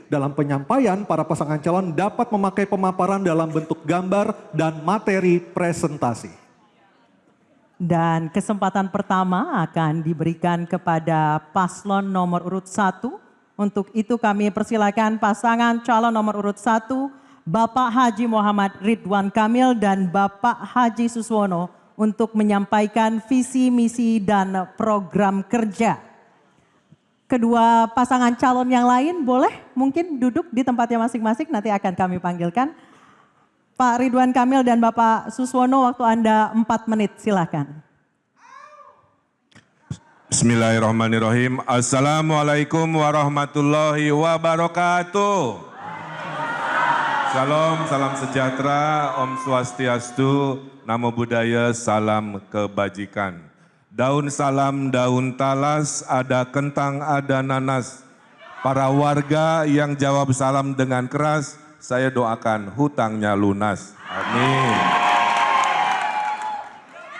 dalam penyampaian para pasangan calon dapat memakai pemaparan dalam bentuk gambar dan materi presentasi. Dan kesempatan pertama akan diberikan kepada paslon nomor urut 1. Untuk itu kami persilakan pasangan calon nomor urut 1, Bapak Haji Muhammad Ridwan Kamil dan Bapak Haji Suswono untuk menyampaikan visi, misi, dan program kerja. Kedua pasangan calon yang lain boleh mungkin duduk di tempatnya masing-masing, nanti akan kami panggilkan. Pak Ridwan Kamil dan Bapak Suswono, waktu Anda 4 menit, silakan. Bismillahirrahmanirrahim. Assalamualaikum warahmatullahi wabarakatuh. Shalom, salam sejahtera, Om Swastiastu, Namo Buddhaya, salam kebajikan. Daun salam, daun talas, ada kentang, ada nanas. Para warga yang jawab salam dengan keras, saya doakan hutangnya lunas. Amin.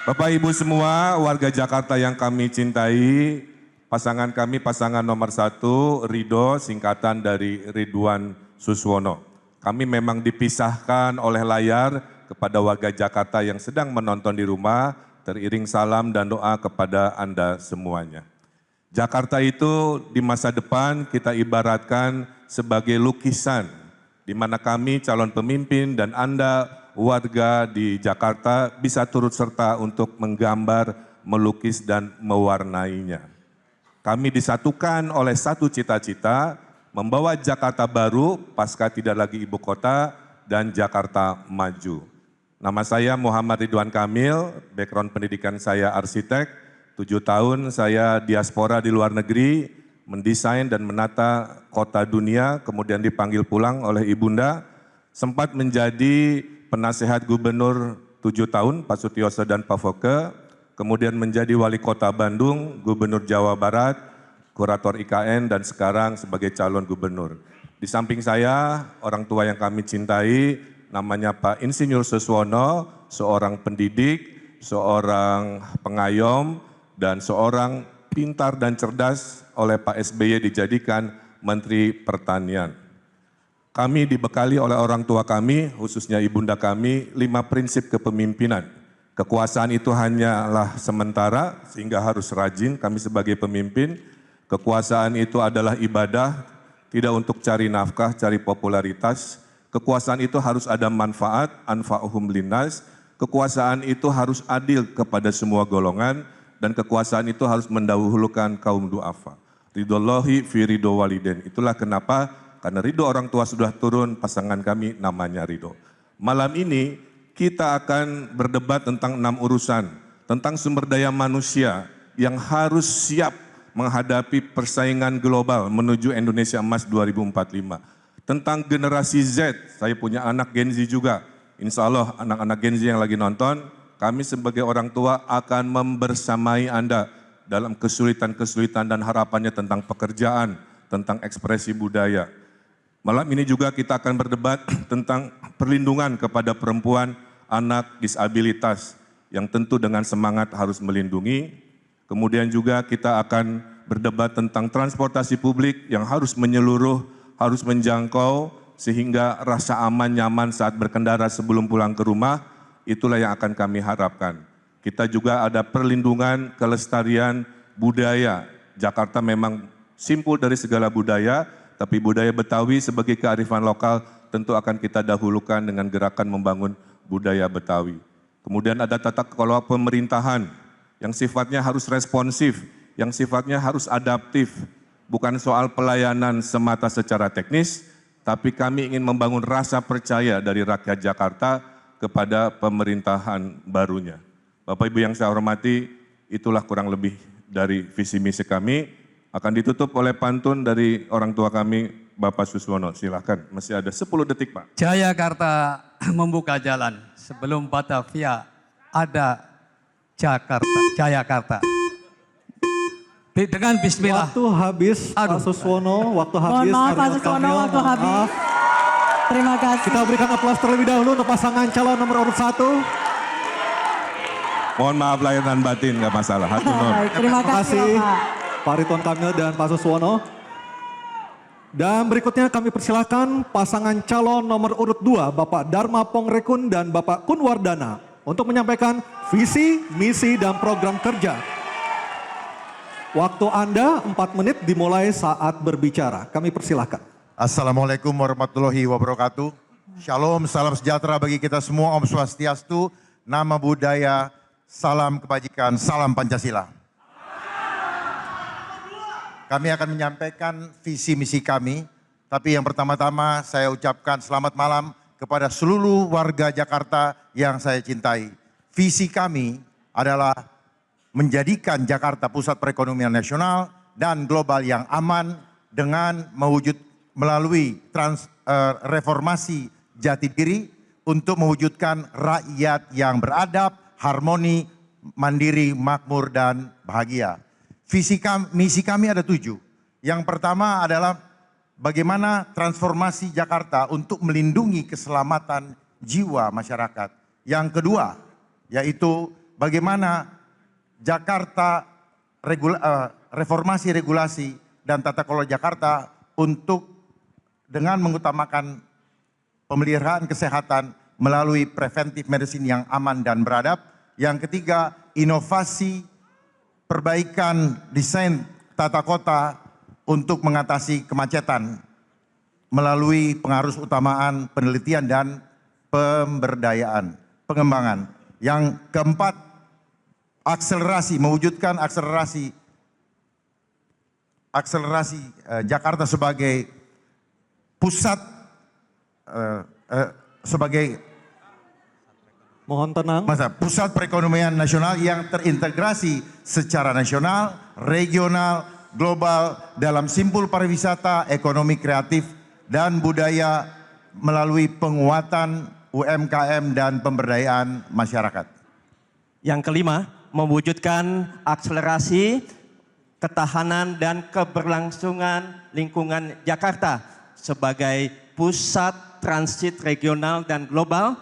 Bapak Ibu semua, warga Jakarta yang kami cintai, pasangan kami pasangan nomor 1, Ridho, singkatan dari Ridwan Suswono. Kami memang dipisahkan oleh layar kepada warga Jakarta yang sedang menonton di rumah, teriring salam dan doa kepada Anda semuanya. Jakarta itu di masa depan kita ibaratkan sebagai lukisan, di mana kami calon pemimpin dan Anda warga di Jakarta bisa turut serta untuk menggambar, melukis dan mewarnainya. Kami disatukan oleh satu cita-cita, membawa Jakarta baru pasca tidak lagi ibu kota dan Jakarta maju. Nama saya Muhammad Ridwan Kamil, background pendidikan saya arsitek, 7 tahun saya diaspora di luar negeri, mendesain dan menata kota dunia, kemudian dipanggil pulang oleh ibunda, sempat menjadi penasehat gubernur 7 tahun, Pak Sutioso dan Pak Foke, kemudian menjadi wali kota Bandung, gubernur Jawa Barat, kurator IKN, dan sekarang sebagai calon gubernur. Di samping saya, orang tua yang kami cintai, namanya Pak Insinyur Suswono, seorang pendidik, seorang pengayom, dan seorang pintar dan cerdas oleh Pak SBY dijadikan Menteri Pertanian. Kami dibekali oleh orang tua kami, khususnya ibunda kami, 5 prinsip kepemimpinan. Kekuasaan itu hanyalah sementara, sehingga harus rajin kami sebagai pemimpin. Kekuasaan itu adalah ibadah, tidak untuk cari nafkah, cari popularitas. Kekuasaan itu harus ada manfaat, anfa'uhum linnas. Kekuasaan itu harus adil kepada semua golongan, dan kekuasaan itu harus mendahulukan kaum du'afa. Ridhollahi fi ridho waliden. Itulah kenapa, karena ridho orang tua sudah turun, pasangan kami namanya Ridho. Malam ini kita akan berdebat tentang 6 urusan, tentang sumber daya manusia yang harus siap menghadapi persaingan global menuju Indonesia Emas 2045. Tentang generasi Z, saya punya anak Gen Z juga. Insya Allah anak-anak Gen Z yang lagi nonton, kami sebagai orang tua akan membersamai Anda dalam kesulitan-kesulitan dan harapannya tentang pekerjaan, tentang ekspresi budaya. Malam ini juga kita akan berdebat tentang perlindungan kepada perempuan, anak, disabilitas, yang tentu dengan semangat harus melindungi. Kemudian juga kita akan berdebat tentang transportasi publik yang harus menyeluruh, harus menjangkau, sehingga rasa aman, nyaman saat berkendara sebelum pulang ke rumah, itulah yang akan kami harapkan. Kita juga ada perlindungan kelestarian budaya. Jakarta memang simpul dari segala budaya, tapi budaya Betawi sebagai kearifan lokal tentu akan kita dahulukan dengan gerakan membangun budaya Betawi. Kemudian ada tata kelola pemerintahan, yang sifatnya harus responsif, yang sifatnya harus adaptif, bukan soal pelayanan semata secara teknis, tapi kami ingin membangun rasa percaya dari rakyat Jakarta kepada pemerintahan barunya. Bapak Ibu yang saya hormati, itulah kurang lebih dari visi misi kami, akan ditutup oleh pantun dari orang tua kami, Bapak Suswono. Silahkan, masih ada 10 detik Pak. Jayakarta membuka jalan, sebelum Batavia ada Jayakarta. Dengan bismillah. Waktu habis, Pak Suswono, waktu habis. Mohon maaf Pak Suswono, waktu habis. Terima kasih. Kita berikan aplaus terlebih dahulu untuk pasangan calon nomor urut 1. Mohon maaf lahir dan batin, nggak masalah. Terima kasih Bapak. Pak Ridwan Kamil dan Pak Suswono. Dan berikutnya kami persilakan pasangan calon nomor urut 2 Bapak Dharma Pongrekun dan Bapak Kunwardana untuk menyampaikan visi, misi, dan program kerja. Waktu Anda 4 menit dimulai saat berbicara. Kami persilakan. Assalamualaikum warahmatullahi wabarakatuh. Shalom, salam sejahtera bagi kita semua. Om Swastiastu, nama budaya, salam kebajikan, salam Pancasila. Kami akan menyampaikan visi misi kami, tapi yang pertama-tama saya ucapkan selamat malam kepada seluruh warga Jakarta yang saya cintai. Visi kami adalah menjadikan Jakarta pusat perekonomian nasional dan global yang aman dengan melalui reformasi jati diri untuk mewujudkan rakyat yang beradab, harmoni, mandiri, makmur, dan bahagia. Misi kami ada 7. Yang pertama adalah bagaimana transformasi Jakarta untuk melindungi keselamatan jiwa masyarakat. Yang kedua yaitu bagaimana Jakarta reformasi regulasi dan tata kelola Jakarta untuk dengan mengutamakan pemeliharaan kesehatan melalui preventive medicine yang aman dan beradab. Yang ketiga, inovasi perbaikan desain tata kota untuk mengatasi kemacetan melalui pengarus utamaan penelitian dan pemberdayaan, pengembangan. Yang keempat, mewujudkan akselerasi Jakarta sebagai pusat Mohon tenang. Pusat perekonomian nasional yang terintegrasi secara nasional, regional, global dalam simpul pariwisata, ekonomi kreatif, dan budaya melalui penguatan UMKM dan pemberdayaan masyarakat. Yang kelima, mewujudkan akselerasi ketahanan dan keberlangsungan lingkungan Jakarta sebagai pusat transit regional dan global,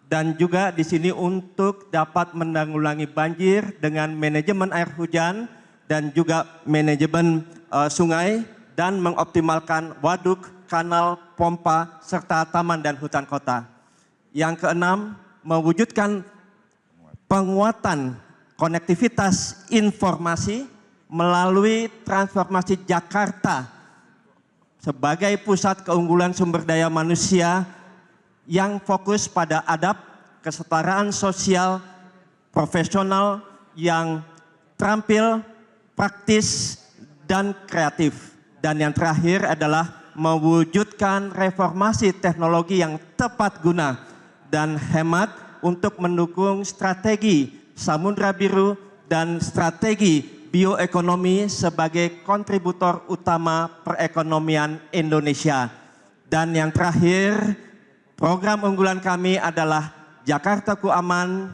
dan juga di sini untuk dapat menanggulangi banjir dengan manajemen air hujan dan juga manajemen sungai dan mengoptimalkan waduk, kanal, pompa, serta taman dan hutan kota. Yang keenam, mewujudkan penguatan konektivitas informasi melalui transformasi Jakarta sebagai pusat keunggulan sumber daya manusia yang fokus pada adab, kesetaraan sosial, profesional yang terampil, praktis, dan kreatif. Dan yang terakhir adalah mewujudkan reformasi teknologi yang tepat guna dan hemat untuk mendukung strategi Samudra Biru dan strategi bioekonomi sebagai kontributor utama perekonomian Indonesia. Dan yang terakhir, program unggulan kami adalah Jakartaku Aman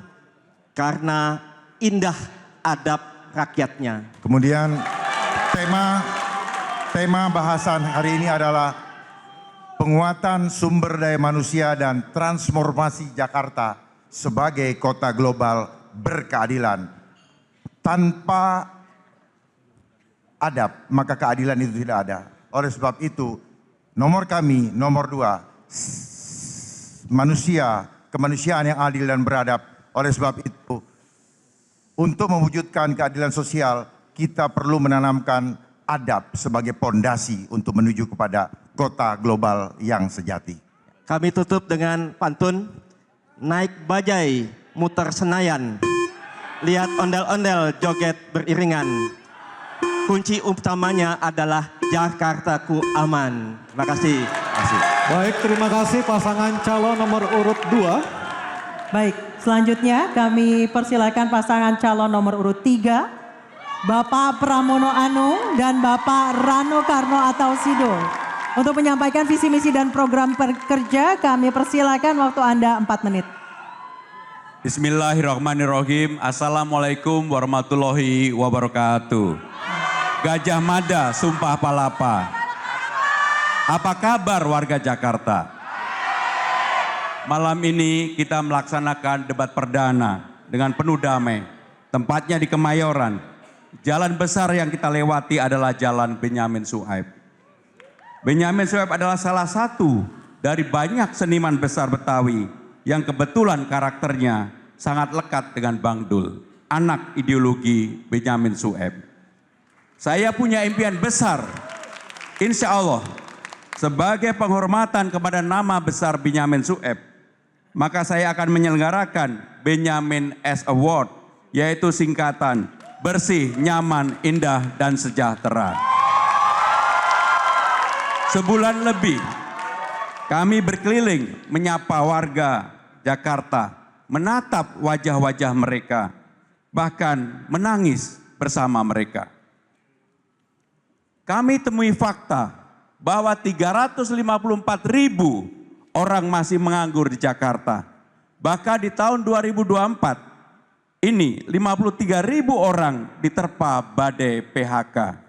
karena indah adab rakyatnya. Kemudian tema bahasan hari ini adalah penguatan sumber daya manusia dan transformasi Jakarta sebagai kota global berkeadilan. Tanpa adab, maka keadilan itu tidak ada. Oleh sebab itu, nomor 2, kemanusiaan yang adil dan beradab. Oleh sebab itu, untuk mewujudkan keadilan sosial, kita perlu menanamkan adab sebagai pondasi untuk menuju kepada kota global yang sejati. Kami tutup dengan pantun, naik bajai, muter Senayan, lihat ondel-ondel joget beriringan. Kunci utamanya adalah Jakartaku Aman. Terima kasih. Baik, terima kasih pasangan calon nomor urut 2. Baik, selanjutnya kami persilakan pasangan calon nomor urut 3, Bapak Pramono Anung dan Bapak Rano Karno atau Sido. Untuk menyampaikan visi misi dan program kerja, kami persilakan waktu Anda 4 menit. Bismillahirrahmanirrahim. Assalamualaikum warahmatullahi wabarakatuh. Gajah Mada, Sumpah Palapa. Apa kabar warga Jakarta? Malam ini kita melaksanakan debat perdana dengan penuh damai. Tempatnya di Kemayoran. Jalan besar yang kita lewati adalah Jalan Benyamin Suhaib. Benyamin Sueb adalah salah satu dari banyak seniman besar Betawi yang kebetulan karakternya sangat lekat dengan Bang Dul, anak ideologi Benyamin Sueb. Saya punya impian besar, insya Allah, sebagai penghormatan kepada nama besar Benyamin Sueb, maka saya akan menyelenggarakan Benyamin S Award, yaitu singkatan bersih, nyaman, indah, dan sejahtera. Sebulan lebih kami berkeliling menyapa warga Jakarta, menatap wajah-wajah mereka, bahkan menangis bersama mereka. Kami temui fakta bahwa 354.000 orang masih menganggur di Jakarta. Bahkan di tahun 2024 ini 53.000 orang diterpa badai PHK.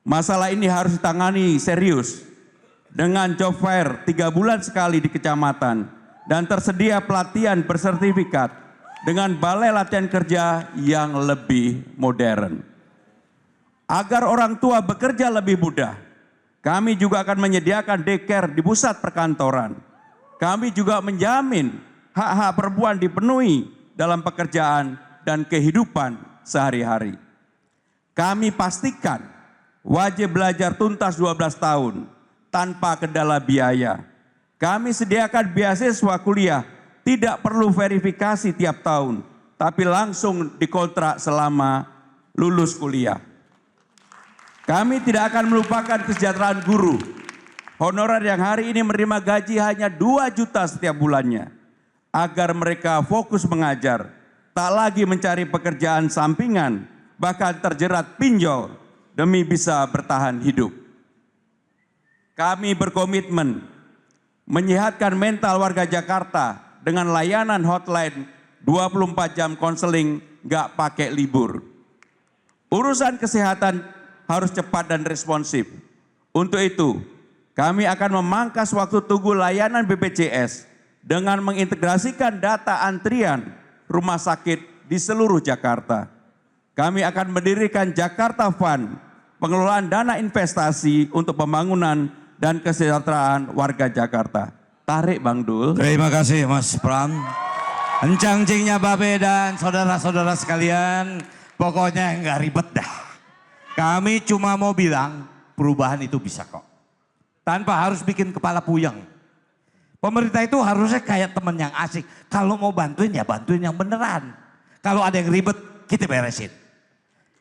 Masalah ini harus ditangani serius dengan job fair 3 bulan sekali di kecamatan dan tersedia pelatihan bersertifikat dengan balai latihan kerja yang lebih modern. Agar orang tua bekerja lebih mudah, kami juga akan menyediakan daycare di pusat perkantoran. Kami juga menjamin hak-hak perempuan dipenuhi dalam pekerjaan dan kehidupan sehari-hari. Kami pastikan wajib belajar tuntas 12 tahun tanpa kendala biaya. Kami sediakan beasiswa kuliah, tidak perlu verifikasi tiap tahun, tapi langsung dikontrak selama lulus kuliah. Kami tidak akan melupakan kesejahteraan guru. Honorer yang hari ini menerima gaji hanya 2 juta setiap bulannya. Agar mereka fokus mengajar, tak lagi mencari pekerjaan sampingan, bahkan terjerat pinjol demi bisa bertahan hidup. Kami berkomitmen menyehatkan mental warga Jakarta dengan layanan hotline 24 jam konseling gak pakai libur. Urusan kesehatan harus cepat dan responsif. Untuk itu, kami akan memangkas waktu tunggu layanan BPJS dengan mengintegrasikan data antrian rumah sakit di seluruh Jakarta. Kami akan mendirikan Jakarta Fund, pengelolaan dana investasi untuk pembangunan dan kesejahteraan warga Jakarta. Tarik Bang Dul. Terima kasih Mas Pram. Encang-cingnya Babe dan saudara-saudara sekalian, pokoknya nggak ribet dah. Kami cuma mau bilang perubahan itu bisa kok. Tanpa harus bikin kepala puyeng. Pemerintah itu harusnya kayak teman yang asik. Kalau mau bantuin ya bantuin yang beneran. Kalau ada yang ribet kita beresin.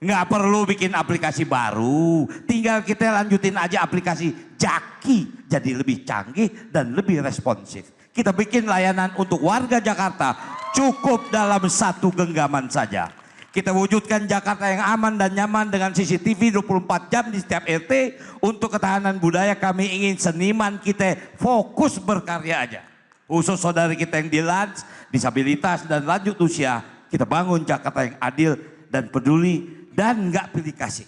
Nggak perlu bikin aplikasi baru. Tinggal kita lanjutin aja aplikasi Jaki. Jadi lebih canggih dan lebih responsif. Kita bikin layanan untuk warga Jakarta cukup dalam 1 genggaman saja. Kita wujudkan Jakarta yang aman dan nyaman dengan CCTV 24 jam di setiap RT. Untuk ketahanan budaya kami ingin seniman kita fokus berkarya aja. Khusus saudari kita yang dilans, disabilitas dan lanjut usia. Kita bangun Jakarta yang adil dan peduli dan nggak pilih kasih.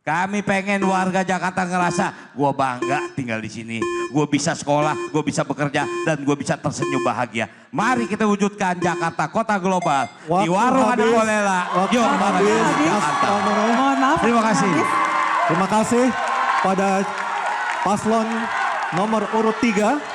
Kami pengen warga Jakarta ngerasa gue bangga tinggal di sini. Gue bisa sekolah, gue bisa bekerja, dan gue bisa tersenyum bahagia. Mari kita wujudkan Jakarta kota global. Di warung ada kolela. Yuk bareng Jakarta. Mohon maaf. Terima kasih. Terima kasih pada paslon nomor urut 3.